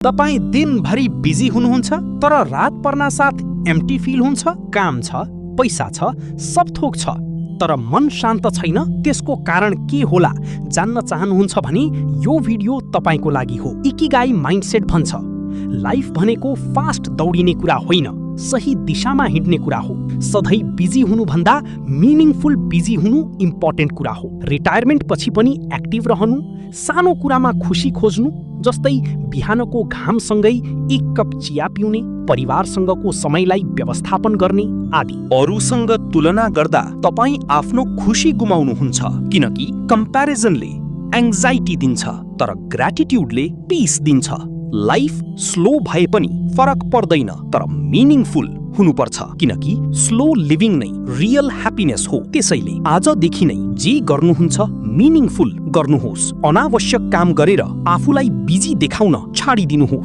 तपाईँ दिनभरि बिजी हुनुहुन्छ तर रात पर्ना साथ एम्प्टी फिल हुन्छ। काम छ, पैसा छ, सब थोक छ, तर मन शान्त छैन। त्यसको कारण के होला जान्न चाहनुहुन्छ भने यो भिडियो तपाईको लागि हो। इकिगाई माइन्डसेट भन्छ, लाइफ भनेको फास्ट दौडिने कुरा होइन, सही दिशामा हिँड्ने कुरा हो। सधैँ बिजी हुनुभन्दा मिनिङफुल बिजी हुनु इम्पोर्टेन्ट कुरा हो। रिटायरमेन्ट पछि पनि एक्टिभ रहनु, सानो कुरामा खुसी खोज्नु, जस्तै बिहानको घामसँगै एक कप चिया पिउने, परिवारसँगको समयलाई व्यवस्थापन गर्ने आदि। अरूसँग तुलना गर्दा तपाईँ आफ्नो खुसी गुमाउनुहुन्छ, किनकि कम्प्यारिजनले एङ्जाइटी दिन्छ तर ग्र्याटिट्युडले पीस दिन्छ। लाइफ स्लो भए पनि फरक पर्दैन, तर मिनिङफुल हुनुपर्छ, किनकि स्लो लिभिङ नै रियल ह्याप्पिनेस हो। त्यसैले आजदेखि नै जे गर्नुहुन्छ मिनिङफुल गर्नुहोस्। अनावश्यक काम गरेर आफूलाई बिजी देखाउन छाडिदिनुहोस्।